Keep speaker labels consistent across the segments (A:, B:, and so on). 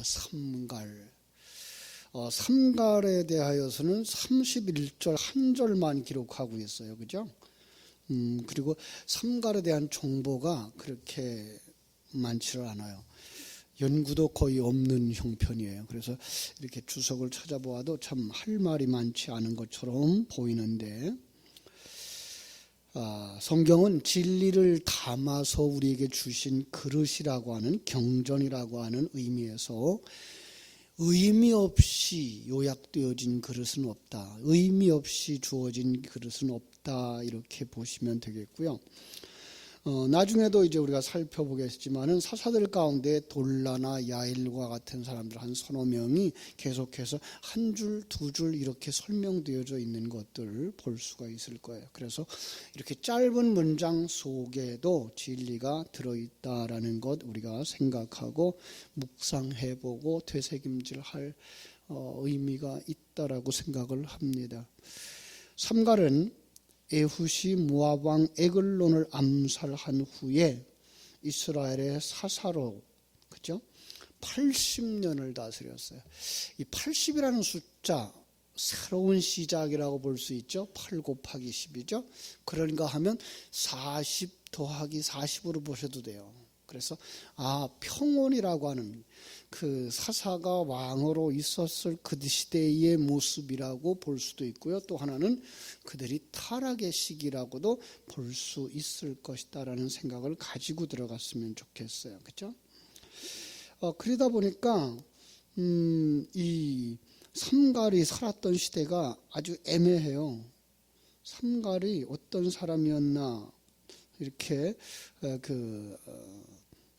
A: 삼갈. 삼갈에 대하여서는 31절 한 절만 기록하고 있어요. 그죠? 그리고 삼갈에 대한 정보가 그렇게 많지를 않아요. 연구도 거의 없는 형편이에요. 그래서 이렇게 주석을 찾아보아도 참 할 말이 많지 않은 것처럼 보이는데, 성경은 진리를 담아서 우리에게 주신 그릇이라고 하는, 경전이라고 하는 의미에서 의미 없이 요약되어진 그릇은 없다, 의미 없이 주어진 그릇은 없다, 이렇게 보시면 되겠고요. 나중에도 이제 우리가 살펴보겠지만은 사사들 가운데 돌라나 야일과 같은 사람들 한 서너 명이 계속해서 한 줄, 두 줄 이렇게 설명되어져 있는 것들을 볼 수가 있을 거예요. 그래서 이렇게 짧은 문장 속에도 진리가 들어있다라는 것 우리가 생각하고 묵상해보고 되새김질할 의미가 있다라고 생각을 합니다. 삼갈은 에훗이 모압 왕 에글론을 암살한 후에 이스라엘의 사사로, 그죠? 80년을 다스렸어요. 이 80이라는 숫자, 새로운 시작이라고 볼 수 있죠. 8 곱하기 10이죠. 그러니까 하면 40 더하기 40으로 보셔도 돼요. 그래서 평온이라고 하는 그 사사가 왕으로 있었을 그 시대의 모습이라고 볼 수도 있고요. 또 하나는 그들이 타락의 시기라고도 볼 수 있을 것이다라는 생각을 가지고 들어갔으면 좋겠어요. 그렇죠? 그러다 보니까 이 삼갈이 살았던 시대가 아주 애매해요. 삼갈이 어떤 사람이었나, 이렇게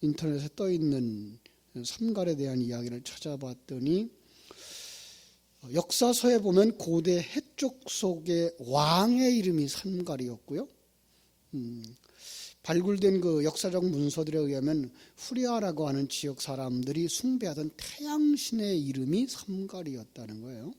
A: 인터넷에 떠 있는 삼갈에 대한 이야기를 찾아봤더니 역사서에 보면 고대 해족 속의 왕의 이름이 삼갈이었고요. 발굴된 그 역사적 문서들에 의하면 후리아라고 하는 지역 사람들이 숭배하던 태양신의 이름이 삼갈이었다는 거예요.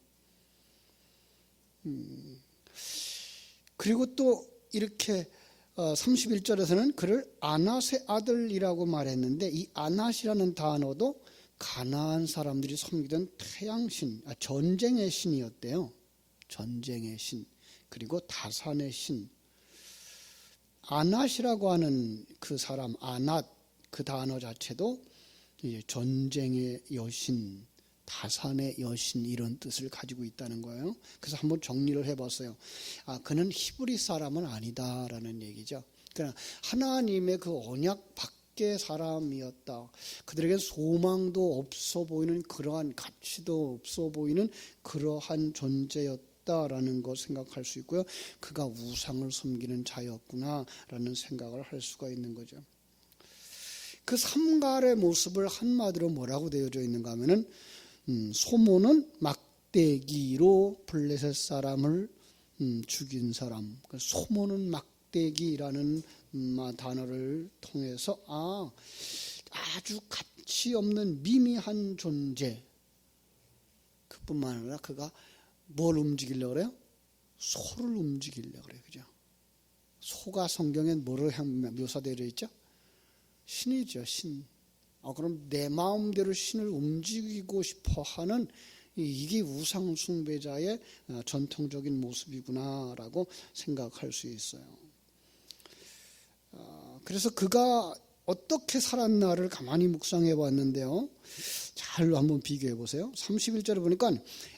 A: 그리고 또 이렇게 31절에서는 그를 아낫의 아들이라고 말했는데, 이 아낫이라는 단어도 가나안 사람들이 섬기던 태양신, 전쟁의 신이었대요. 전쟁의 신, 그리고 다산의 신. 아낫이라고 하는 그 사람, 아낫, 그 단어 자체도 전쟁의 여신, 다산의 여신, 이런 뜻을 가지고 있다는 거예요. 그래서 한번 정리를 해봤어요. 그는 히브리 사람은 아니다라는 얘기죠. 그러나 하나님의 그 언약 밖의 사람이었다. 그들에게 소망도 없어 보이는, 그러한 가치도 없어 보이는 그러한 존재였다라는 것 생각할 수 있고요. 그가 우상을 섬기는 자였구나라는 생각을 할 수가 있는 거죠. 그 삼갈의 모습을 한마디로 뭐라고 되어져 있는가 하면은, 소모는 막대기로 블레셋 사람을 죽인 사람. 소모는 막대기라는 단어를 통해서 아주 가치 없는 미미한 존재, 그뿐만 아니라 그가 뭘 움직이려고 그래요? 소를 움직이려고 그래요. 그죠? 소가 성경엔 뭐로 묘사되어 있죠? 신이죠. 신. 그럼 내 마음대로 신을 움직이고 싶어 하는, 이게 우상 숭배자의 전통적인 모습이구나라고 생각할 수 있어요. 그래서 그가 어떻게 살았나를 가만히 묵상해 봤는데요. 잘 한번 비교해 보세요. 31절에 보니까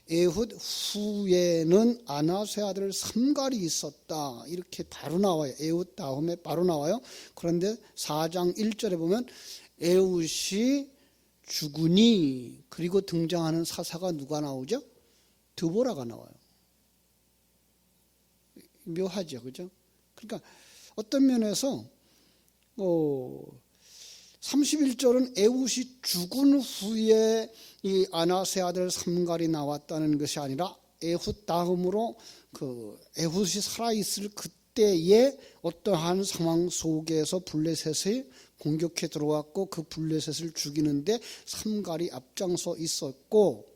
A: 에훗 후에는 아낫의 아들 삼갈이 있었다, 이렇게 바로 나와요. 에훗 다음에 바로 나와요. 그런데 4장 1절에 보면 에훗이 죽으니, 그리고 등장하는 사사가 누가 나오죠? 드보라가 나와요. 묘하죠, 그죠? 그러니까 어떤 면에서 31절은 에훗이 죽은 후에 이 아낫의 아들 삼갈이 나왔다는 것이 아니라 에훗 다음으로 그 에훗이 살아있을 그때의 어떠한 상황 속에서 블레셋이 공격해 들어왔고, 그 블레셋을 죽이는데 삼갈이 앞장서 있었고,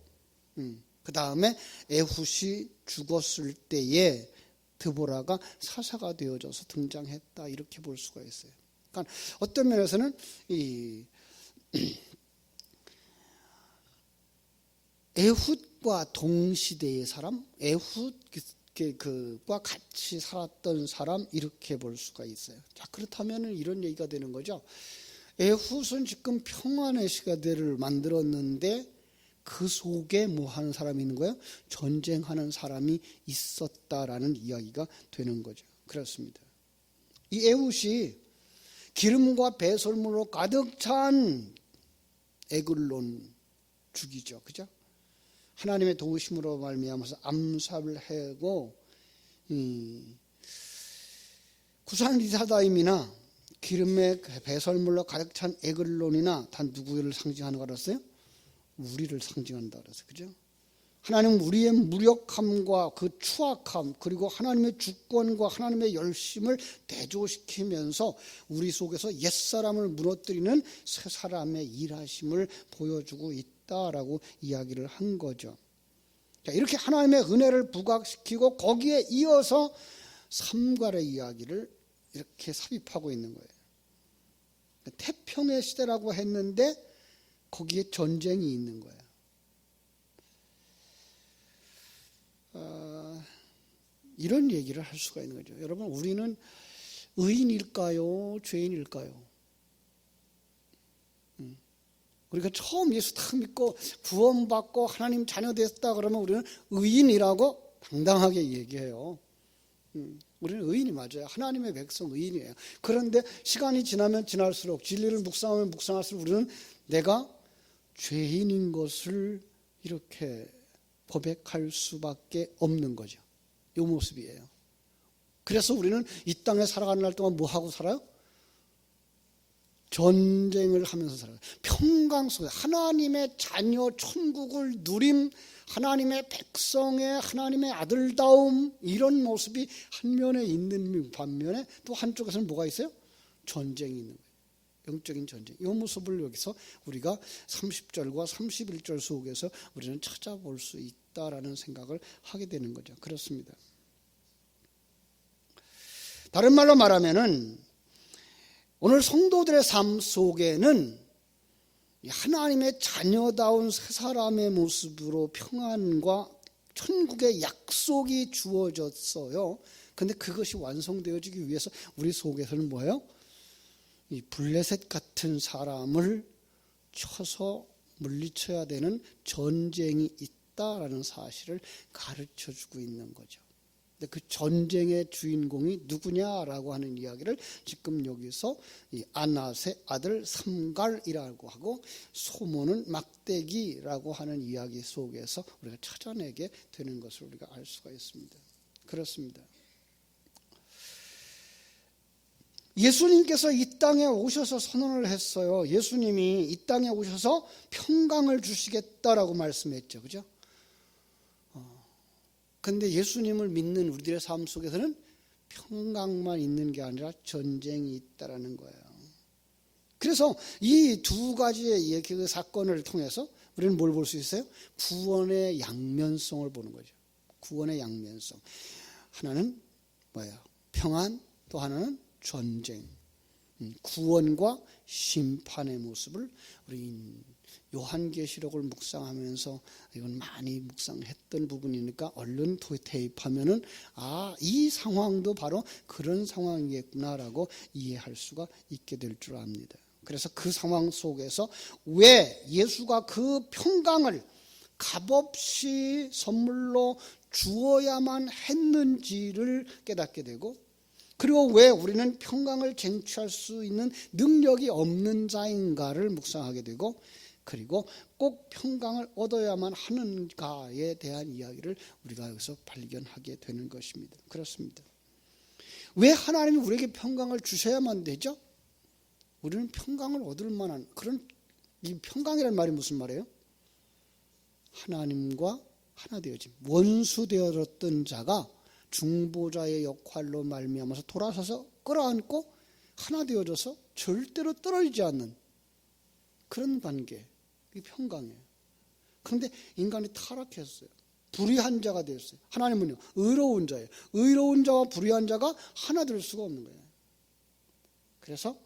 A: 그 다음에 에훗이 죽었을 때에 드보라가 사사가 되어져서 등장했다, 이렇게 볼 수가 있어요. 그러니까 어떤 면에서는 이 에훗과 동시대의 사람, 에훗과 같이 살았던 사람, 이렇게 볼 수가 있어요. 자, 그렇다면 이런 얘기가 되는 거죠. 에훗은 지금 평안의 시대를 만들었는데 그 속에 뭐 하는 사람이 있는 거예요? 전쟁하는 사람이 있었다라는 이야기가 되는 거죠. 그렇습니다. 이 에훗이 기름과 배설물로 가득 찬 에글론 죽이죠. 그죠? 하나님의 도우심으로 말미암아서 암살을 하고 구산리사다임이나 기름의 배설물로 가득 찬 에글론이나 다 누구를 상징하는 거라서요? 우리를 상징한다 그래서 그죠? 하나님 우리의 무력함과 그 추악함 그리고 하나님의 주권과 하나님의 열심을 대조시키면서 우리 속에서 옛사람을 무너뜨리는 새 사람의 일하심을 보여주고 있다라고 이야기를 한 거죠. 자, 이렇게 하나님의 은혜를 부각시키고 거기에 이어서 삼갈의 이야기를 이렇게 삽입하고 있는 거예요. 태평의 시대라고 했는데 거기에 전쟁이 있는 거예요. 이런 얘기를 할 수가 있는 거죠. 여러분, 우리는 의인일까요? 죄인일까요? 우리가 처음 예수 딱 믿고 구원받고 하나님 자녀 됐다 그러면 우리는 의인이라고 당당하게 얘기해요. 우리는 의인이 맞아요. 하나님의 백성 의인이에요. 그런데 시간이 지나면 지날수록 진리를 묵상하면 묵상할수록 우리는 내가 죄인인 것을 이렇게 고백할 수밖에 없는 거죠. 이 모습이에요. 그래서 우리는 이 땅에 살아가는 날 동안 뭐 하고 살아요? 전쟁을 하면서 살아요. 평강 속에 하나님의 자녀 천국을 누림, 하나님의 백성의 하나님의 아들다움, 이런 모습이 한 면에 있는 반면에 또 한쪽에서는 뭐가 있어요? 전쟁이 있는 거예요. 영적인 전쟁. 이 모습을 여기서 우리가 30절과 31절 속에서 우리는 찾아볼 수 있다라는 생각을 하게 되는 거죠. 그렇습니다. 다른 말로 말하면은 오늘 성도들의 삶 속에는 하나님의 자녀다운 새 사람의 모습으로 평안과 천국의 약속이 주어졌어요. 그런데 그것이 완성되어지기 위해서 우리 속에서는 뭐예요? 이 블레셋 같은 사람을 쳐서 물리쳐야 되는 전쟁이 있다라는 사실을 가르쳐주고 있는 거죠. 근데 그 전쟁의 주인공이 누구냐라고 하는 이야기를 지금 여기서 이 아낫의 아들 삼갈이라고 하고 소모는 막대기라고 하는 이야기 속에서 우리가 찾아내게 되는 것을 우리가 알 수가 있습니다. 그렇습니다. 예수님께서 이 땅에 오셔서 선언을 했어요. 예수님이 이 땅에 오셔서 평강을 주시겠다라고 말씀했죠. 그죠? 그런데 예수님을 믿는 우리들의 삶 속에서는 평강만 있는 게 아니라 전쟁이 있다라는 거예요. 그래서 이 두 가지의 그 사건을 통해서 우리는 뭘 볼 수 있어요? 구원의 양면성을 보는 거죠. 구원의 양면성. 하나는 뭐예요? 평안, 또 하나는 전쟁. 구원과 심판의 모습을 우리 요한계시록을 묵상하면서 이건 많이 묵상했던 부분이니까 얼른 대입하면은 이 상황도 바로 그런 상황이겠구나라고 이해할 수가 있게 될 줄 압니다. 그래서 그 상황 속에서 왜 예수가 그 평강을 값없이 선물로 주어야만 했는지를 깨닫게 되고, 그리고 왜 우리는 평강을 쟁취할 수 있는 능력이 없는 자인가를 묵상하게 되고, 그리고 꼭 평강을 얻어야만 하는가에 대한 이야기를 우리가 여기서 발견하게 되는 것입니다. 그렇습니다. 왜 하나님이 우리에게 평강을 주셔야만 되죠? 우리는 평강을 얻을 만한 그런, 이 평강이라는 말이 무슨 말이에요? 하나님과 하나 되어짐. 원수 되어졌던 자가 중보자의 역할로 말미암아서 돌아서서 끌어안고 하나 되어져서 절대로 떨어지지 않는 그런 관계, 이 평강이에요. 그런데 인간이 타락했어요. 불의한 자가 되었어요. 하나님은요, 의로운 자예요. 의로운 자와 불의한 자가 하나 될 수가 없는 거예요. 그래서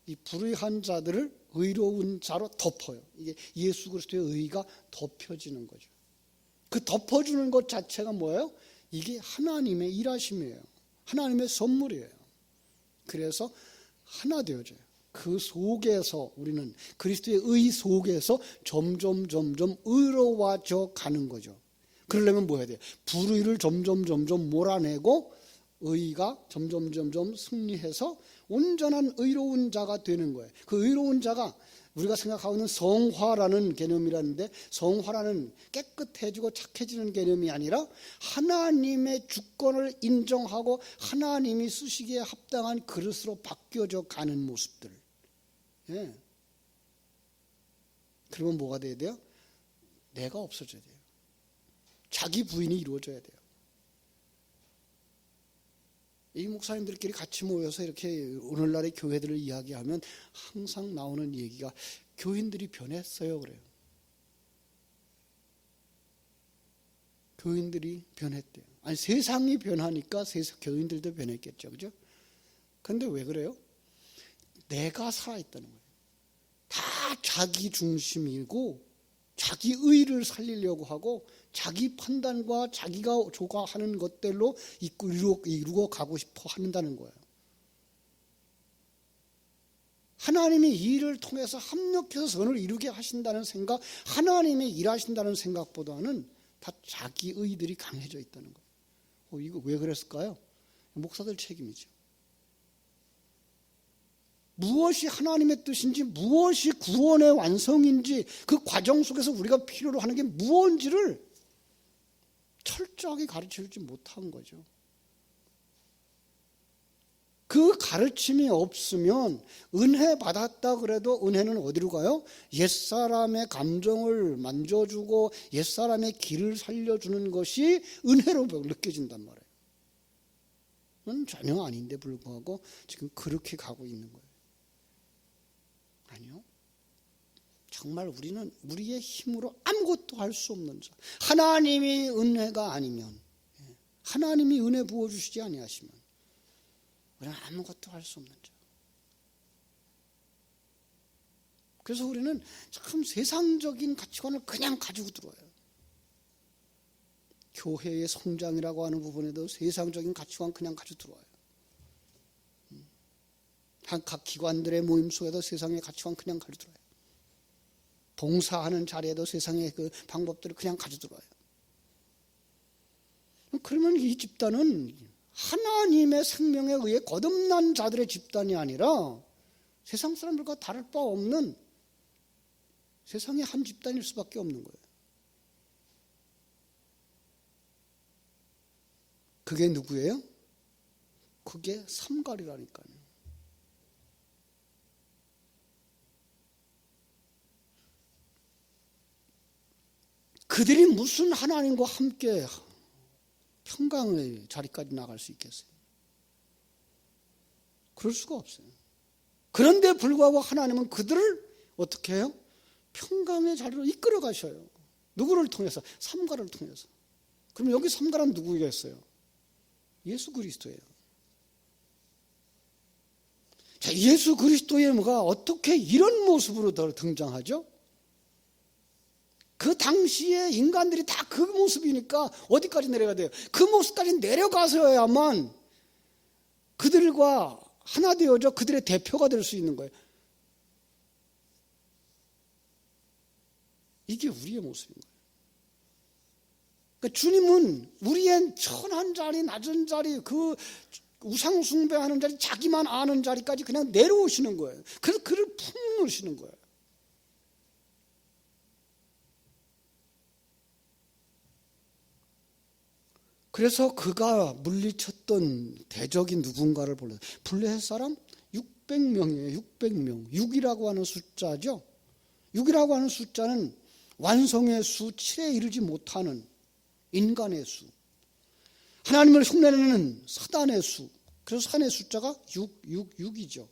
A: 이 불의한 자들을 의로운 자로 덮어요. 이게 예수 그리스도의 의가 덮여지는 거죠. 그 덮어주는 것 자체가 뭐예요? 이게 하나님의 일하심이에요. 하나님의 선물이에요. 그래서 하나 되어져요. 그 속에서 우리는 그리스도의 의 속에서 점점 의로워져 가는 거죠. 그러려면 뭐 해야 돼요? 불의를 점점 몰아내고 의가 점점 승리해서 온전한 의로운 자가 되는 거예요. 그 의로운 자가 우리가 생각하고 있는 성화라는 개념이라는데, 성화라는 깨끗해지고 착해지는 개념이 아니라 하나님의 주권을 인정하고 하나님이 쓰시기에 합당한 그릇으로 바뀌어져 가는 모습들. 예. 그러면 뭐가 돼야 돼요? 내가 없어져야 돼요. 자기 부인이 이루어져야 돼요. 이 목사님들끼리 같이 모여서 이렇게 오늘날의 교회들을 이야기하면 항상 나오는 얘기가 교인들이 변했어요 그래요. 교인들이 변했대요. 아니 세상이 변하니까 교인들도 변했겠죠. 그죠? 그런데 왜 그래요? 내가 살아있다는 거예요. 다 자기 중심이고 자기 의를 살리려고 하고 자기 판단과 자기가 조가하는 것들로 이루어 가고 싶어 한다는 거예요. 하나님이 이 일을 통해서 합력해서 선을 이루게 하신다는 생각, 하나님이 일하신다는 생각보다는 다 자기 의들이 강해져 있다는 거예요. 이거 왜 그랬을까요? 목사들 책임이죠. 무엇이 하나님의 뜻인지, 무엇이 구원의 완성인지, 그 과정 속에서 우리가 필요로 하는 게 무엇인지를 철저하게 가르쳐주지 못한 거죠. 그 가르침이 없으면 은혜 받았다 그래도 은혜는 어디로 가요? 옛사람의 감정을 만져주고 옛사람의 길을 살려주는 것이 은혜로 느껴진단 말이에요. 그건 전혀 아닌데 불구하고 지금 그렇게 가고 있는 거예요. 아니요. 정말 우리는 우리의 힘으로 아무것도 할 수 없는 자. 하나님이 은혜가 아니면, 하나님이 은혜 부어주시지 아니하시면 우리는 아무것도 할 수 없는 자. 그래서 우리는 참 세상적인 가치관을 그냥 가지고 들어와요. 교회의 성장이라고 하는 부분에도 세상적인 가치관 그냥 가지고 들어와요. 각 기관들의 모임 속에도 세상의 가치관 그냥 가지고 들어와요. 봉사하는 자리에도 세상의 그 방법들을 그냥 가지고 들어와요. 그러면 이 집단은 하나님의 생명에 의해 거듭난 자들의 집단이 아니라 세상 사람들과 다를 바 없는 세상의 한 집단일 수밖에 없는 거예요. 그게 누구예요? 그게 삼갈이라니까요. 그들이 무슨 하나님과 함께 평강의 자리까지 나갈 수 있겠어요? 그럴 수가 없어요. 그런데 불구하고 하나님은 그들을 어떻게 해요? 평강의 자리로 이끌어 가셔요. 누구를 통해서? 삼가를 통해서. 그럼 여기 삼가는 누구겠어요? 예수 그리스도예요. 자, 예수 그리스도의 뭐가 어떻게 이런 모습으로 등장하죠? 그 당시에 인간들이 다 그 모습이니까 어디까지 내려가야 돼요? 그 모습까지 내려가서야만 그들과 하나 되어져 그들의 대표가 될 수 있는 거예요. 이게 우리의 모습인 거예요. 그러니까 주님은 우리의 천한 자리, 낮은 자리, 그 우상 숭배하는 자리, 자기만 아는 자리까지 그냥 내려오시는 거예요. 그래서 그를 품으시는 거예요. 그래서 그가 물리쳤던 대적인 누군가를 불러요. 블레셋 사람 600명이에요. 600명. 6이라고 하는 숫자죠. 6이라고 하는 숫자는 완성의 수 7에 이르지 못하는 인간의 수. 하나님을 흉내내는 사단의 수. 그래서 사단의 숫자가 6이죠.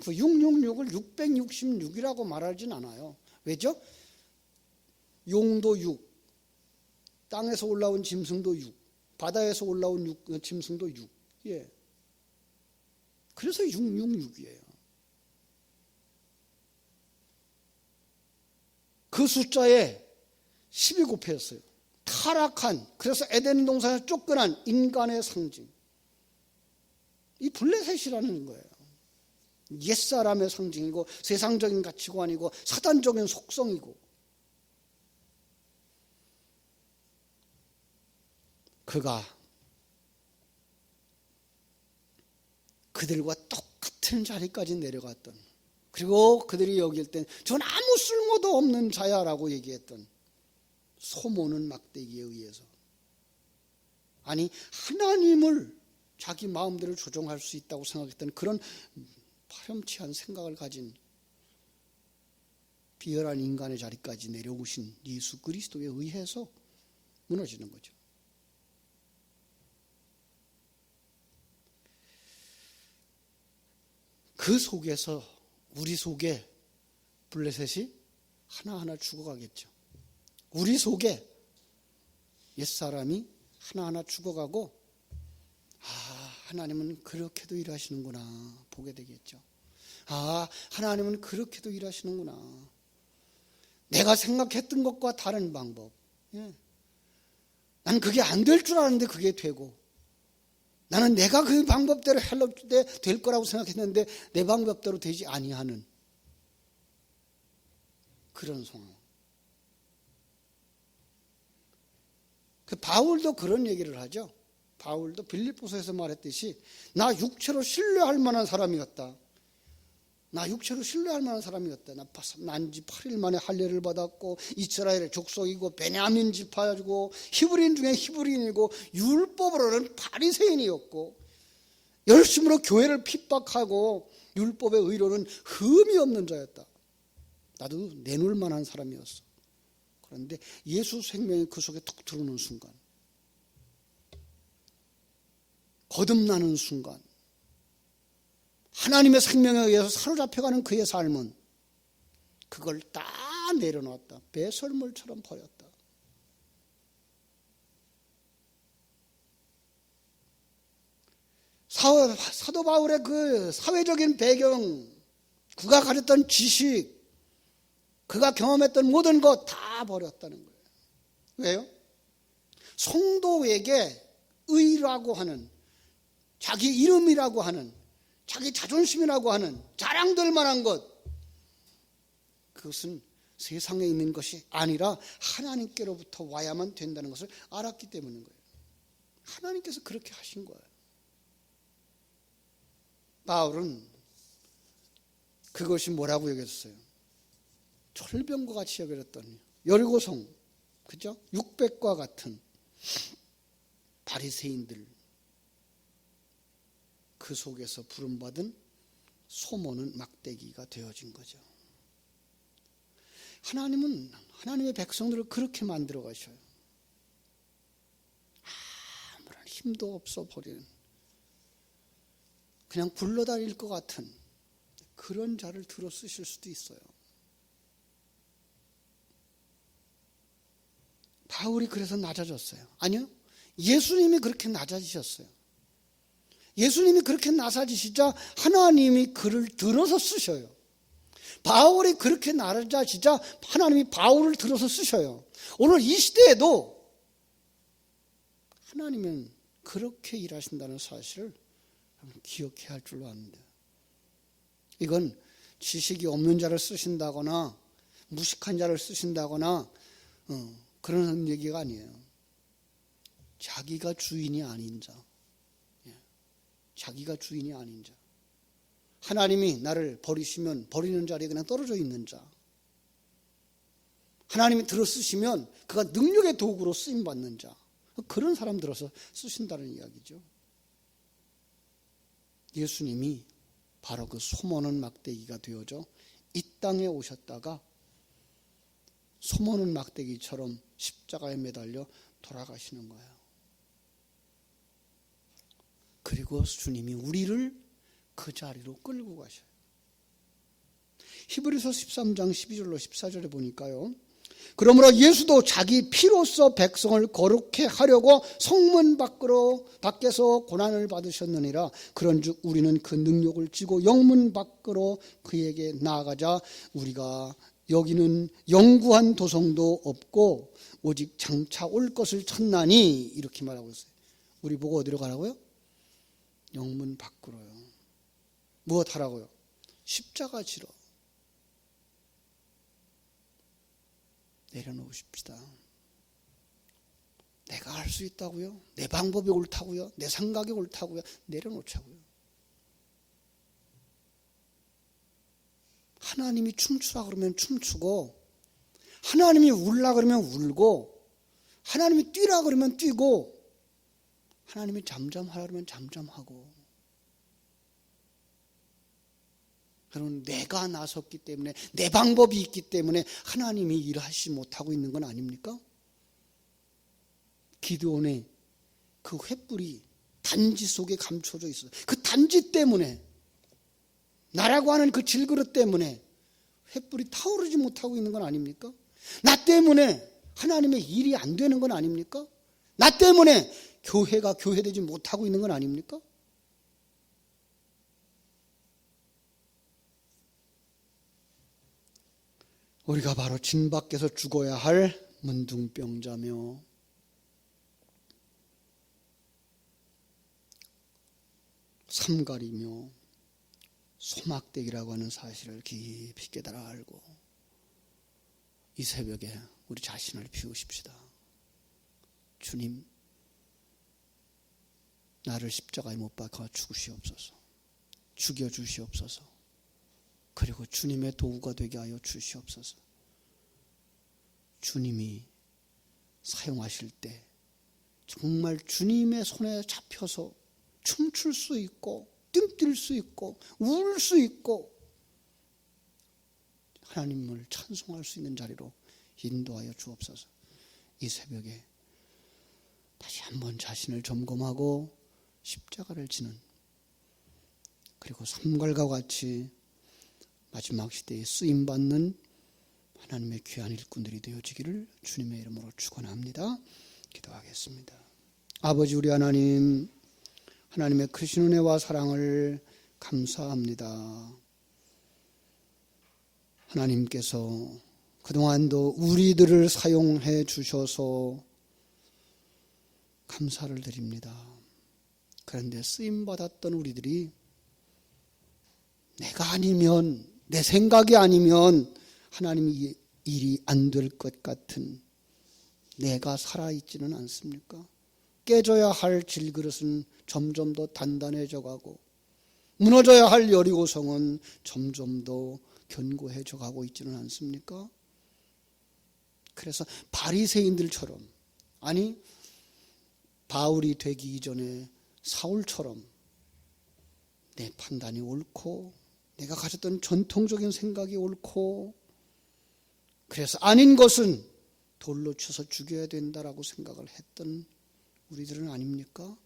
A: 그 666을 666이라고 말하진 않아요. 왜죠? 용도 6. 땅에서 올라온 짐승도 6, 바다에서 올라온 짐승도 6. 예. 그래서 666이에요. 그 숫자에 10이 곱해졌어요. 타락한, 그래서 에덴 동산에서 쫓겨난 인간의 상징. 이 블레셋이라는 거예요. 옛사람의 상징이고 세상적인 가치관이고 사단적인 속성이고, 그가 그들과 똑같은 자리까지 내려갔던, 그리고 그들이 여길 땐 전 아무 쓸모도 없는 자야라고 얘기했던 소모는 막대기에 의해서, 아니 하나님을 자기 마음대로 조종할 수 있다고 생각했던 그런 파렴치한 생각을 가진 비열한 인간의 자리까지 내려오신 예수 그리스도에 의해서 무너지는 거죠. 그 속에서 우리 속에 블레셋이 하나하나 죽어가겠죠. 우리 속에 옛사람이 하나하나 죽어가고, 하나님은 그렇게도 일하시는구나 보게 되겠죠. 하나님은 그렇게도 일하시는구나. 내가 생각했던 것과 다른 방법. 난 그게 안 될 줄 알았는데 그게 되고, 나는 내가 그 방법대로 하려고 될 거라고 생각했는데 내 방법대로 되지 아니하는 그런 상황. 그 바울도 그런 얘기를 하죠. 바울도 빌립보서에서 말했듯이 나 육체로 신뢰할 만한 사람이었다. 나 육체로 신뢰할 만한 사람이었다. 난지 8일 만에 할례를 받았고 이스라엘의 족속이고 베냐민 지파이고 히브리인 중에 히브리인이고 율법으로는 바리새인이었고 열심으로 교회를 핍박하고 율법의 의로는 흠이 없는 자였다. 나도 내놓을 만한 사람이었어. 그런데 예수 생명이 그 속에 툭 들어오는 순간, 거듭나는 순간, 하나님의 생명에 의해서 사로잡혀가는 그의 삶은 그걸 다 내려놨다. 배설물처럼 버렸다. 사도 바울의 그 사회적인 배경, 그가 가졌던 지식, 그가 경험했던 모든 것 다 버렸다는 거예요. 왜요? 성도에게 의라고 하는, 자기 이름이라고 하는, 자기 자존심이라고 하는 자랑될 만한 것, 그것은 세상에 있는 것이 아니라 하나님께로부터 와야만 된다는 것을 알았기 때문인 거예요. 하나님께서 그렇게 하신 거예요. 바울은 그것이 뭐라고 여겼어요? 철병과 같이 여겼더니 여리고성, 그죠? 600과 같은 바리새인들, 그 속에서 부름받은 소모는 막대기가 되어진 거죠. 하나님은 하나님의 백성들을 그렇게 만들어 가셔요. 아무런 힘도 없어 버리는, 그냥 굴러다닐 것 같은 그런 자를 들어 쓰실 수도 있어요. 바울이 그래서 낮아졌어요? 아니요. 예수님이 그렇게 낮아지셨어요. 예수님이 그렇게 낮아지시자 하나님이 그를 들어서 쓰셔요. 바울이 그렇게 낮아지자 하나님이 바울을 들어서 쓰셔요. 오늘 이 시대에도 하나님은 그렇게 일하신다는 사실을 기억해야 할 줄로 아는데, 이건 지식이 없는 자를 쓰신다거나 무식한 자를 쓰신다거나 그런 얘기가 아니에요. 자기가 주인이 아닌 자, 자기가 주인이 아닌 자, 하나님이 나를 버리시면 버리는 자리에 그냥 떨어져 있는 자, 하나님이 들어 쓰시면 그가 능력의 도구로 쓰임받는 자, 그런 사람 들어서 쓰신다는 이야기죠. 예수님이 바로 그 소모는 막대기가 되어져 이 땅에 오셨다가 소모는 막대기처럼 십자가에 매달려 돌아가시는 거예요. 그리고 주님이 우리를 그 자리로 끌고 가셔요. 히브리서 13장 12절로 14절에 보니까요, 그러므로 예수도 자기 피로써 백성을 거룩해 하려고 성문 밖에서 고난을 받으셨느니라. 그런즉 우리는 그 능력을 쥐고 영문 밖으로 그에게 나아가자 우리가 여기는 영구한 도성도 없고 오직 장차 올 것을 찾나니 이렇게 말하고 있어요. 우리 보고 어디로 가라고요? 영문 밖으로요. 무엇 하라고요? 십자가 지러 내려놓으십시다. 내가 할 수 있다고요? 내 방법이 옳다고요? 내 생각이 옳다고요? 내려놓자고요. 하나님이 춤추라 그러면 춤추고, 하나님이 울라 그러면 울고, 하나님이 뛰라 그러면 뛰고, 하나님이 잠잠하라 그러면 잠잠하고. 여러분, 내가 나섰기 때문에, 내 방법이 있기 때문에 하나님이 일하시지 못하고 있는 건 아닙니까? 기드온의 그 횃불이 단지 속에 감춰져 있어요. 그 단지 때문에, 나라고 하는 그 질그릇 때문에 횃불이 타오르지 못하고 있는 건 아닙니까? 나 때문에 하나님의 일이 안 되는 건 아닙니까? 나 때문에 교회가 교회되지 못하고 있는 건 아닙니까? 우리가 바로 진 밖에서 죽어야 할 문둥병자며 삼가리며 소막대기라고 하는 사실을 깊이 깨달아 알고 이 새벽에 우리 자신을 비우십시다. 주님, 나를 십자가에 못 박아 죽으시옵소서. 죽여주시옵소서. 그리고 주님의 도구가 되게 하여 주시옵소서. 주님이 사용하실 때 정말 주님의 손에 잡혀서 춤출 수 있고 뛸 수 있고 울 수 있고 하나님을 찬송할 수 있는 자리로 인도하여 주옵소서. 이 새벽에 다시 한번 자신을 점검하고 십자가를 지는, 그리고 삼갈과 같이 마지막 시대에 쓰임받는 하나님의 귀한 일꾼들이 되어지기를 주님의 이름으로 축원합니다. 기도하겠습니다. 아버지 우리 하나님, 하나님의 크신 은혜와 사랑을 감사합니다. 하나님께서 그동안도 우리들을 사용해 주셔서 감사를 드립니다. 그런데 쓰임받았던 우리들이 내가 아니면, 내 생각이 아니면 하나님의 일이 안 될 것 같은 내가 살아있지는 않습니까? 깨져야 할 질그릇은 점점 더 단단해져 가고, 무너져야 할 여리고성은 점점 더 견고해져 가고 있지는 않습니까? 그래서 바리새인들처럼, 아니 바울이 되기 이전에 사울처럼 내 판단이 옳고 내가 가졌던 전통적인 생각이 옳고, 그래서 아닌 것은 돌로 쳐서 죽여야 된다라고 생각을 했던 우리들은 아닙니까?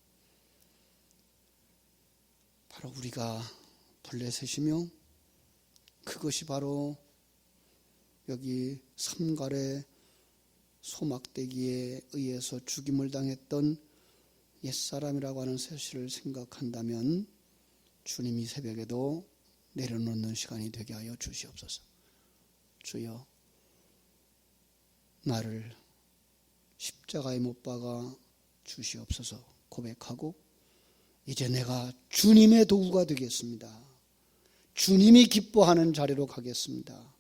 A: 바로 우리가 블레셋이며, 그것이 바로 여기 삼갈의 소막대기에 의해서 죽임을 당했던 옛사람이라고 하는 사실을 생각한다면 주님이 새벽에도 내려놓는 시간이 되게 하여 주시옵소서. 주여, 나를 십자가에 못 박아 주시옵소서 고백하고, 이제 내가 주님의 도구가 되겠습니다. 주님이 기뻐하는 자리로 가겠습니다.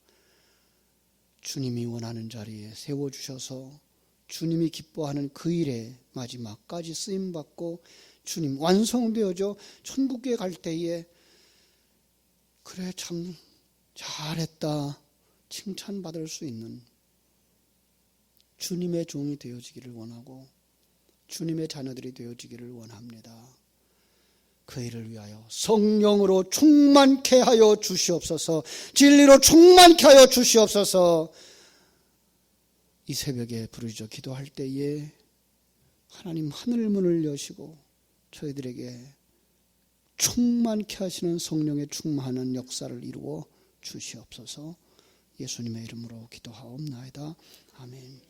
A: 주님이 원하는 자리에 세워주셔서 주님이 기뻐하는 그 일에 마지막까지 쓰임받고 주님 완성되어져 천국에 갈 때에 그래 참 잘했다 칭찬받을 수 있는 주님의 종이 되어지기를 원하고 주님의 자녀들이 되어지기를 원합니다. 그 일을 위하여 성령으로 충만케 하여 주시옵소서. 진리로 충만케 하여 주시옵소서. 이 새벽에 부르짖어 기도할 때에 하나님 하늘문을 여시고 저희들에게 충만케 하시는 성령의 충만한 역사를 이루어 주시옵소서. 예수님의 이름으로 기도하옵나이다. 아멘.